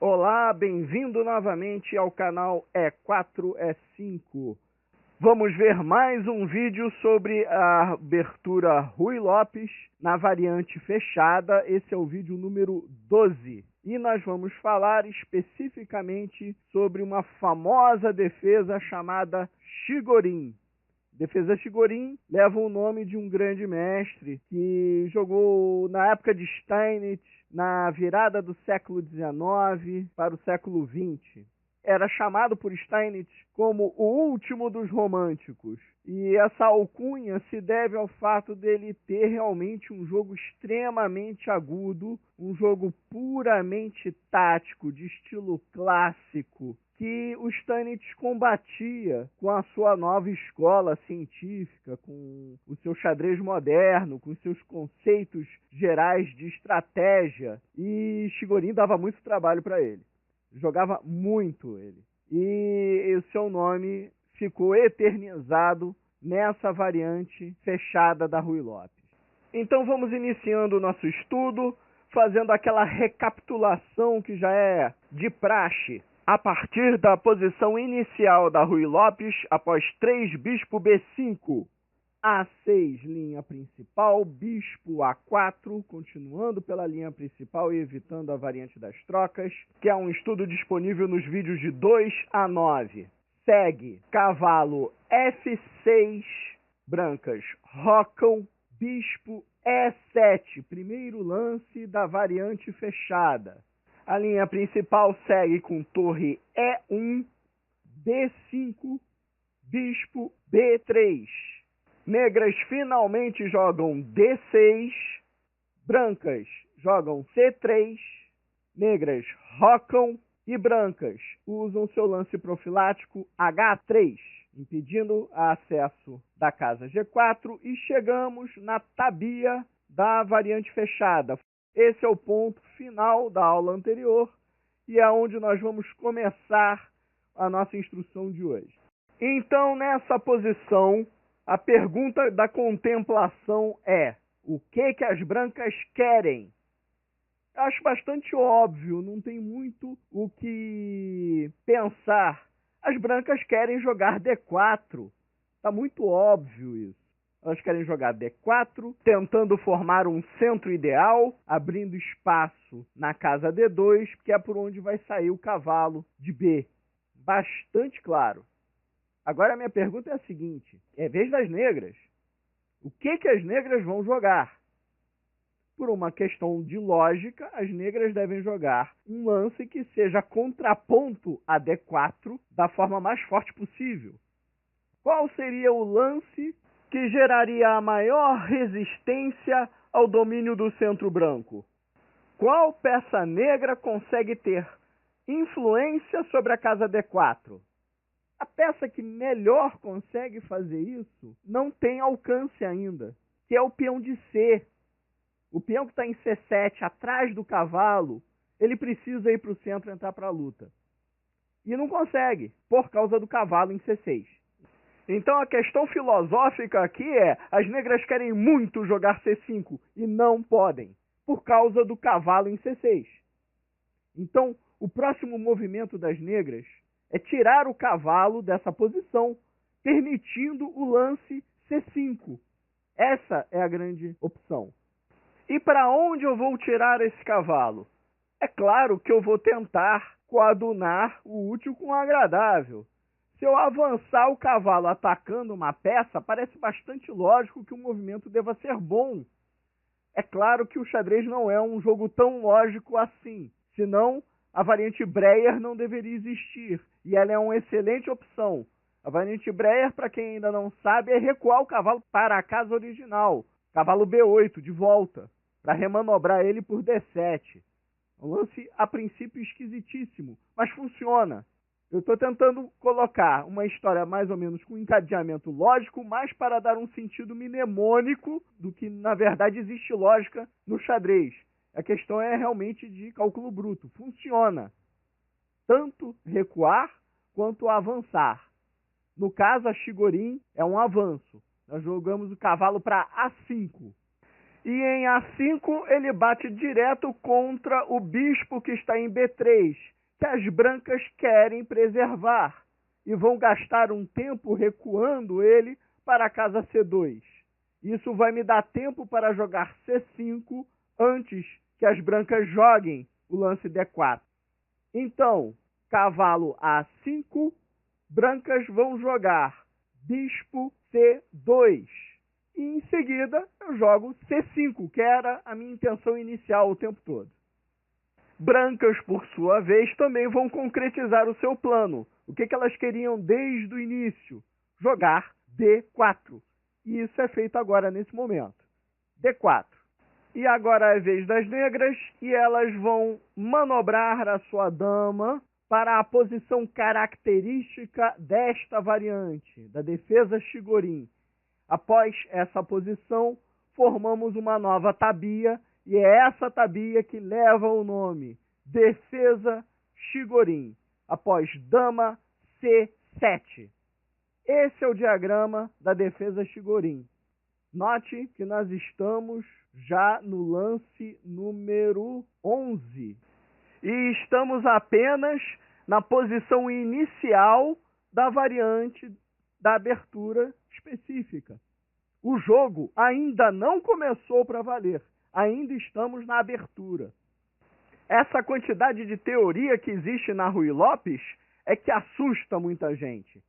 Olá, bem-vindo novamente ao canal E4E5. Vamos ver mais um vídeo sobre a abertura Ruy Lopes na variante fechada. Esse é o vídeo número 12. E nós vamos falar especificamente sobre uma famosa defesa chamada Chigorin. Defesa Chigorin leva o nome de um grande mestre que jogou na época de Steinitz, na virada do século XIX para o século XX. Era chamado por Steinitz como o último dos românticos. E essa alcunha se deve ao fato dele ter realmente um jogo extremamente agudo, um jogo puramente tático, de estilo clássico, que o Steinitz combatia com a sua nova escola científica, com o seu xadrez moderno, com os seus conceitos gerais de estratégia. E Chigorin dava muito trabalho para ele. Jogava muito ele. E o seu nome ficou eternizado nessa variante fechada da Ruy Lopes. Então vamos iniciando o nosso estudo, fazendo aquela recapitulação que já é de praxe. A partir da posição inicial da Ruy Lopes, após 3 bispo B5, A6, linha principal, bispo A4, continuando pela linha principal e evitando a variante das trocas, que é um estudo disponível nos vídeos de 2 a 9. Segue cavalo F6, brancas rocam, bispo E7, primeiro lance da variante fechada. A linha principal segue com torre E1, B5, bispo B3. Negras finalmente jogam D6, brancas jogam C3, negras rocam e brancas usam seu lance profilático H3, impedindo o acesso da casa G4 e chegamos na tabia da variante fechada. Esse é o ponto final da aula anterior e é onde nós vamos começar a nossa instrução de hoje. Então, nessa posição, a pergunta da contemplação é: o que as brancas querem? Acho bastante óbvio, não tem muito o que pensar. As brancas querem jogar D4. Está muito óbvio isso. Elas querem jogar D4, tentando formar um centro ideal, abrindo espaço na casa D2, que é por onde vai sair o cavalo de B. Bastante claro. Agora a minha pergunta é a seguinte: é vez das negras. O que as negras vão jogar? Por uma questão de lógica, as negras devem jogar um lance que seja contraponto a D4 da forma mais forte possível. Qual seria o lance que geraria a maior resistência ao domínio do centro branco? Qual peça negra consegue ter influência sobre a casa D4? A peça que melhor consegue fazer isso não tem alcance ainda, que é o peão de C. O peão que está em C7, atrás do cavalo, ele precisa ir para o centro e entrar para a luta. E não consegue, por causa do cavalo em C6. Então a questão filosófica aqui é: as negras querem muito jogar C5 e não podem, por causa do cavalo em C6. Então, o próximo movimento das negras é tirar o cavalo dessa posição, permitindo o lance C5. Essa é a grande opção. E para onde eu vou tirar esse cavalo? É claro que eu vou tentar coadunar o útil com o agradável. Se eu avançar o cavalo atacando uma peça, parece bastante lógico que o movimento deva ser bom. É claro que o xadrez não é um jogo tão lógico assim, senão a variante Breyer não deveria existir, e ela é uma excelente opção. A variante Breyer, para quem ainda não sabe, é recuar o cavalo para a casa original, cavalo B8, de volta, para remanobrar ele por D7. Um lance, a princípio, esquisitíssimo, mas funciona. Eu estou tentando colocar uma história mais ou menos com encadeamento lógico, mais para dar um sentido mnemônico do que, na verdade, existe lógica no xadrez. A questão é realmente de cálculo bruto. Funciona. Tanto recuar quanto avançar. No caso, a Chigorin é um avanço. Nós jogamos o cavalo para A5. E em A5 ele bate direto contra o bispo que está em B3, que as brancas querem preservar, e vão gastar um tempo recuando ele para a casa C2. Isso vai me dar tempo para jogar C5 antes que as brancas joguem o lance D4. Então, cavalo A5, brancas vão jogar bispo C2. E em seguida eu jogo C5, que era a minha intenção inicial o tempo todo. Brancas, por sua vez, também vão concretizar o seu plano. O que elas queriam desde o início? Jogar D4. E isso é feito agora, nesse momento. D4. E agora é a vez das negras, e elas vão manobrar a sua dama para a posição característica desta variante, da defesa Chigorin. Após essa posição, formamos uma nova tabia, e é essa tabia que leva o nome defesa Chigorin, após dama C7. Esse é o diagrama da defesa Chigorin. Note que nós estamos já no lance número 11. E estamos apenas na posição inicial da variante da abertura específica. O jogo ainda não começou para valer. Ainda estamos na abertura. Essa quantidade de teoria que existe na Ruy Lopes é que assusta muita gente.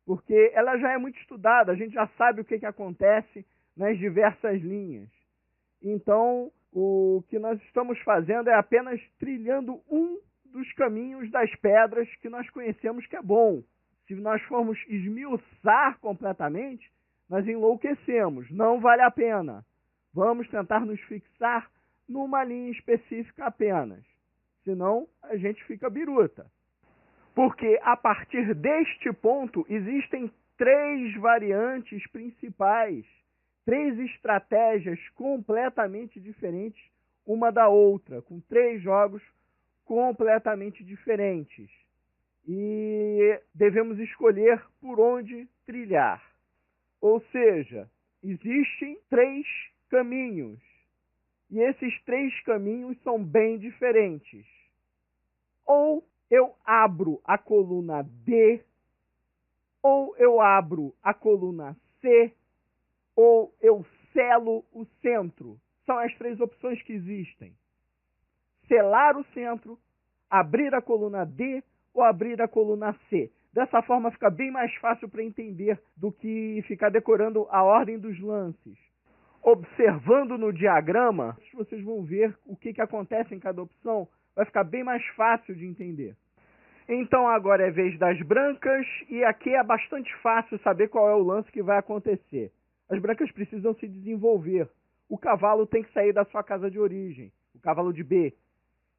Porque ela já é muito estudada, a gente já sabe o que acontece nas diversas linhas. Então, o que nós estamos fazendo é apenas trilhando um dos caminhos das pedras que nós conhecemos que é bom. Se nós formos esmiuçar completamente, nós enlouquecemos. Não vale a pena. Vamos tentar nos fixar numa linha específica apenas. Senão, a gente fica biruta. Porque a partir deste ponto existem 3 variantes principais, 3 estratégias completamente diferentes uma da outra, com 3 jogos completamente diferentes. E devemos escolher por onde trilhar. Ou seja, existem 3 caminhos. E esses 3 caminhos são bem diferentes. Ou eu abro a coluna D, ou eu abro a coluna C, ou eu selo o centro. São as 3 opções que existem. Selar o centro, abrir a coluna D ou abrir a coluna C. Dessa forma fica bem mais fácil para entender do que ficar decorando a ordem dos lances. Observando no diagrama, vocês vão ver o que acontece em cada opção. Vai ficar bem mais fácil de entender. Então agora é vez das brancas, e aqui é bastante fácil saber qual é o lance que vai acontecer. As brancas precisam se desenvolver. O cavalo tem que sair da sua casa de origem, o cavalo de B.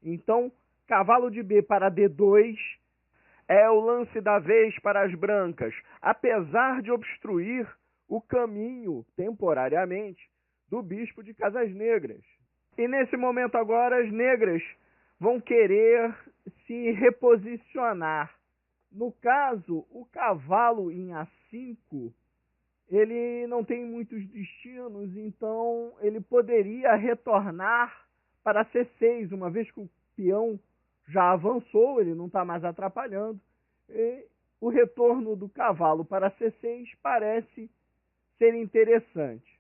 Então, cavalo de B para D2 é o lance da vez para as brancas, apesar de obstruir o caminho, temporariamente, do bispo de Casas Negras. E nesse momento agora, as negras vão querer se reposicionar. No caso, o cavalo em A5, ele não tem muitos destinos, então ele poderia retornar para C6, uma vez que o peão já avançou, ele não está mais atrapalhando. E o retorno do cavalo para C6 parece ser interessante.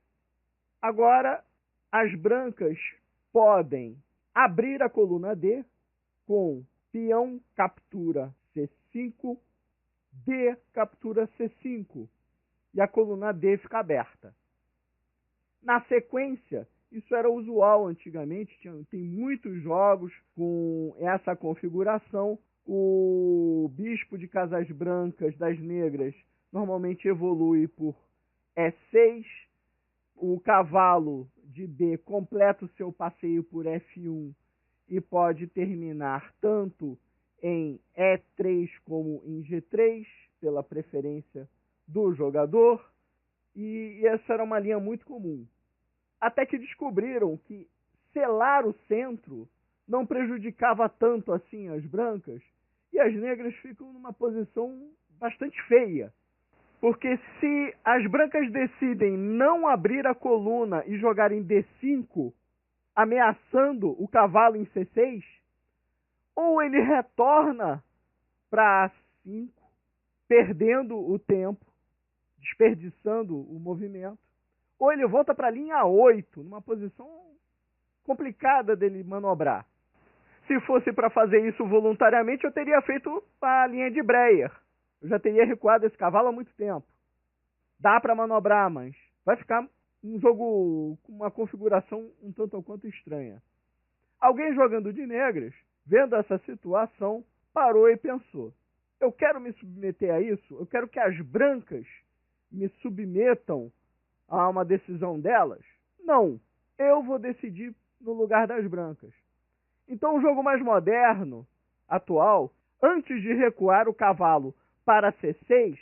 Agora, as brancas podem abrir a coluna D com peão captura C5, D captura C5, e a coluna D fica aberta. Na sequência, isso era usual antigamente, tem muitos jogos com essa configuração. O bispo de Casas Brancas das negras normalmente evolui por E6, o cavalo de B completa o seu passeio por F1 e pode terminar tanto em E3 como em G3, pela preferência do jogador, e essa era uma linha muito comum. Até que descobriram que selar o centro não prejudicava tanto assim as brancas, e as negras ficam numa posição bastante feia. Porque se as brancas decidem não abrir a coluna e jogarem D5, ameaçando o cavalo em C6, ou ele retorna para A5, perdendo o tempo, desperdiçando o movimento, ou ele volta para a linha A8, numa posição complicada dele manobrar. Se fosse para fazer isso voluntariamente, eu teria feito a linha de Breyer. Eu já teria recuado esse cavalo há muito tempo. Dá para manobrar, mas vai ficar um jogo com uma configuração um tanto ou quanto estranha. Alguém jogando de negras, vendo essa situação, parou e pensou: eu quero me submeter a isso? Eu quero que as brancas me submetam a uma decisão delas? Não, eu vou decidir no lugar das brancas. Então o jogo mais moderno, atual, antes de recuar o cavalo para C6,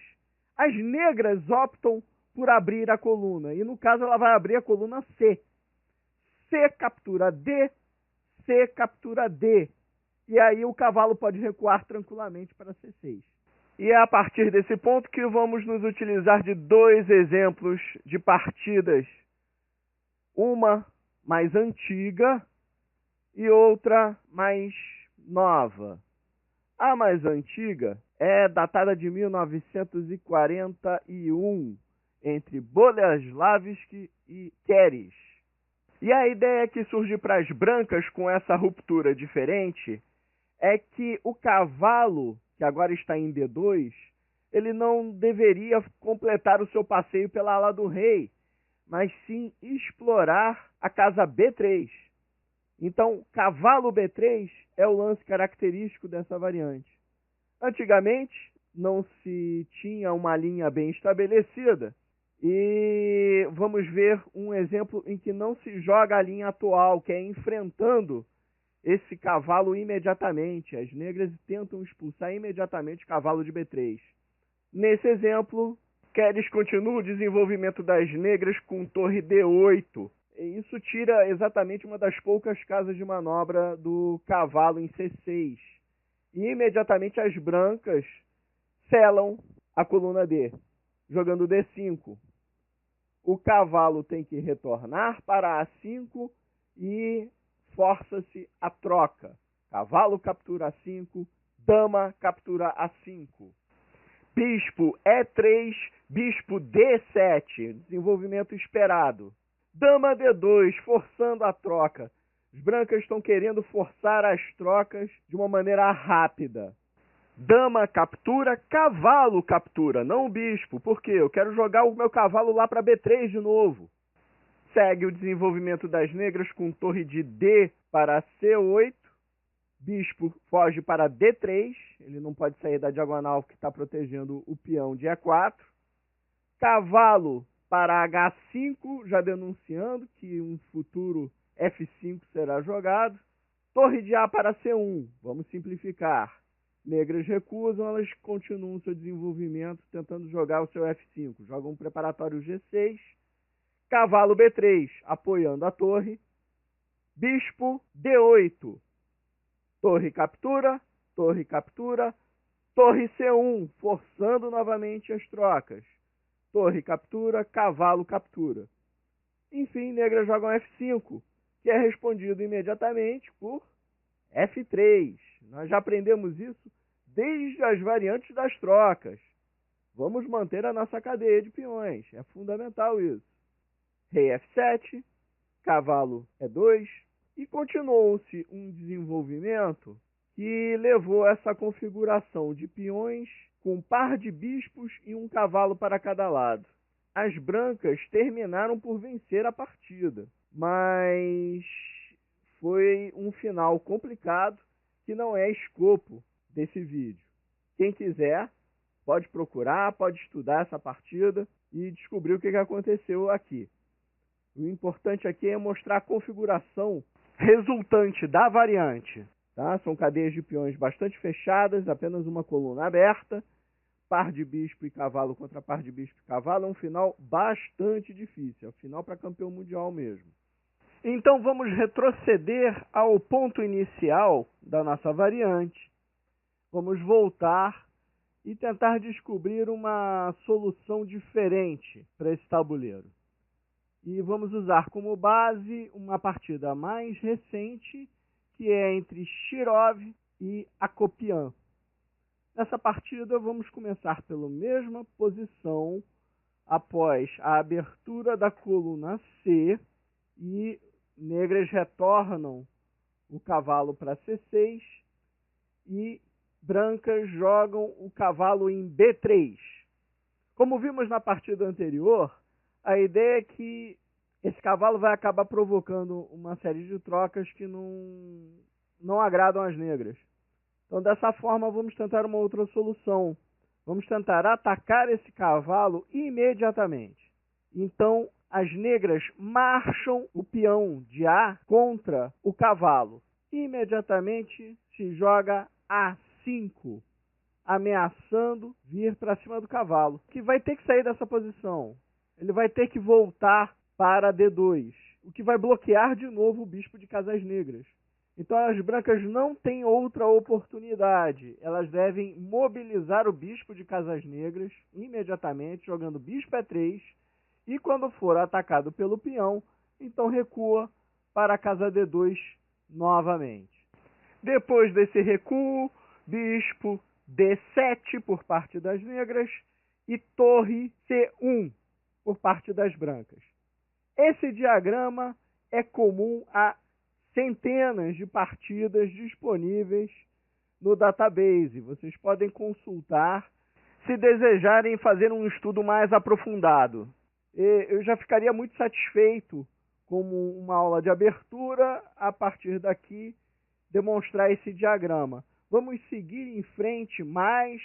as negras optam por abrir a coluna. E no caso ela vai abrir a coluna C. C captura D, C captura D. E aí o cavalo pode recuar tranquilamente para C6. E é a partir desse ponto que vamos nos utilizar de dois exemplos de partidas. Uma mais antiga e outra mais nova. A mais antiga é datada de 1941, entre Boleslavski e Keres. E a ideia que surge para as brancas com essa ruptura diferente é que o cavalo, que agora está em D2, ele não deveria completar o seu passeio pela ala do rei, mas sim explorar a casa B3. Então, cavalo B3 é o lance característico dessa variante. Antigamente, não se tinha uma linha bem estabelecida, e vamos ver um exemplo em que não se joga a linha atual, que é enfrentando esse cavalo imediatamente. As negras tentam expulsar imediatamente o cavalo de B3. Nesse exemplo, Keres continua o desenvolvimento das negras com torre D8. E isso tira exatamente uma das poucas casas de manobra do cavalo em C6. E imediatamente as brancas selam a coluna D, jogando D5. O cavalo tem que retornar para A5 e força-se a troca. Cavalo captura A5, dama captura A5. Bispo E3, bispo D7, desenvolvimento esperado. Dama D2, forçando a troca. As brancas estão querendo forçar as trocas de uma maneira rápida. Dama captura, cavalo captura, não o bispo. Por quê? Eu quero jogar o meu cavalo lá para B3 de novo. Segue o desenvolvimento das negras com torre de D para C8. Bispo foge para D3. Ele não pode sair da diagonal que está protegendo o peão de E4. Cavalo para H5, já denunciando que um futuro F5 será jogado. Torre de A para C1, vamos simplificar. Negras recusam, elas continuam seu desenvolvimento tentando jogar o seu F5. Jogam um preparatório G6. Cavalo B3, apoiando a torre. Bispo D8. Torre captura, torre captura. Torre C1, forçando novamente as trocas. Torre captura, cavalo captura. Enfim, negras jogam F5, que é respondido imediatamente por F3. Nós já aprendemos isso desde as variantes das trocas. Vamos manter a nossa cadeia de peões. É fundamental isso. Rei F7, cavalo E2, e continuou-se um desenvolvimento que levou essa configuração de peões com um par de bispos e um cavalo para cada lado. As brancas terminaram por vencer a partida, mas foi um final complicado que não é escopo desse vídeo. Quem quiser pode procurar, pode estudar essa partida e descobrir o que aconteceu aqui. O importante aqui é mostrar a configuração resultante da variante. Tá? São cadeias de peões bastante fechadas, apenas uma coluna aberta, par de bispo e cavalo contra par de bispo e cavalo. É um final bastante difícil, é um final para campeão mundial mesmo. Então vamos retroceder ao ponto inicial da nossa variante. Vamos voltar e tentar descobrir uma solução diferente para esse tabuleiro. E vamos usar como base uma partida mais recente, que é entre Shirov e Akopian. Nessa partida, vamos começar pela mesma posição após a abertura da coluna C, e negras retornam o cavalo para C6 e brancas jogam o cavalo em B3. Como vimos na partida anterior, a ideia é que esse cavalo vai acabar provocando uma série de trocas que não agradam as negras. Então, dessa forma, vamos tentar uma outra solução. Vamos tentar atacar esse cavalo imediatamente. Então, as negras marcham o peão de A contra o cavalo. Imediatamente se joga A5, ameaçando vir para cima do cavalo, que vai ter que sair dessa posição. Ele vai ter que voltar para D2, o que vai bloquear de novo o bispo de casas negras. Então as brancas não têm outra oportunidade. Elas devem mobilizar o bispo de casas negras imediatamente, jogando bispo E3, e quando for atacado pelo peão, então recua para a casa D2 novamente. Depois desse recuo, bispo D7 por parte das negras e torre C1 por parte das brancas. Esse diagrama é comum a centenas de partidas disponíveis no database. Vocês podem consultar se desejarem fazer um estudo mais aprofundado. Eu já ficaria muito satisfeito, como uma aula de abertura, a partir daqui, demonstrar esse diagrama. Vamos seguir em frente mais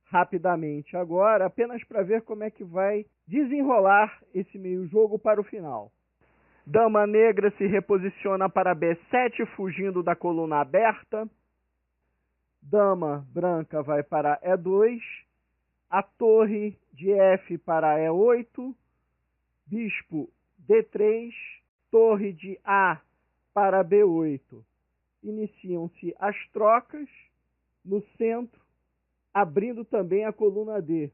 rapidamente agora, apenas para ver como é que vai desenrolar esse meio jogo para o final. Dama negra se reposiciona para B7, fugindo da coluna aberta. Dama branca vai para E2. A torre de F para E8. Bispo D3. Torre de A para B8. Iniciam-se as trocas no centro, abrindo também a coluna D.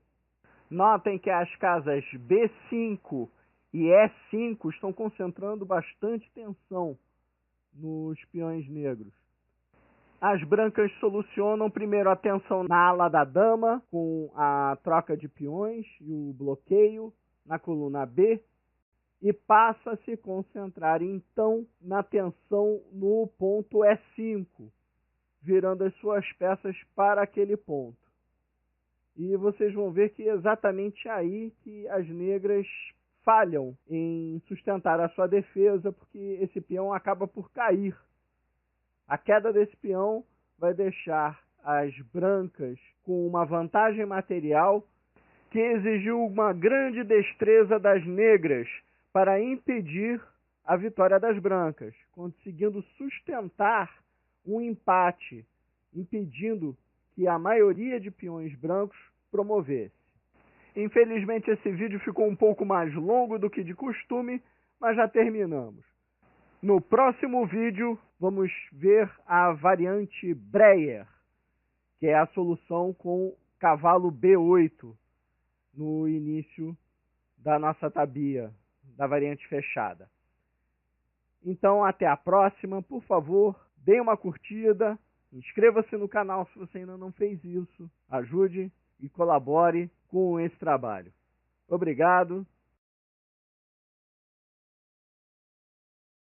Notem que as casas B5 e E5 estão concentrando bastante tensão nos peões negros. As brancas solucionam primeiro a tensão na ala da dama, com a troca de peões e o bloqueio na coluna B, e passa a se concentrar então na tensão no ponto E5, virando as suas peças para aquele ponto. E vocês vão ver que é exatamente aí que as negras falham em sustentar a sua defesa, porque esse peão acaba por cair. A queda desse peão vai deixar as brancas com uma vantagem material que exigiu uma grande destreza das negras para impedir a vitória das brancas, conseguindo sustentar um empate, impedindo que a maioria de peões brancos promovesse. Infelizmente esse vídeo ficou um pouco mais longo do que de costume, mas já terminamos. No próximo vídeo vamos ver a variante Breyer, que é a solução com cavalo B8 no início da nossa tabia, da variante fechada. Então até a próxima, por favor, dê uma curtida, inscreva-se no canal se você ainda não fez isso, ajude e colabore com esse trabalho. Obrigado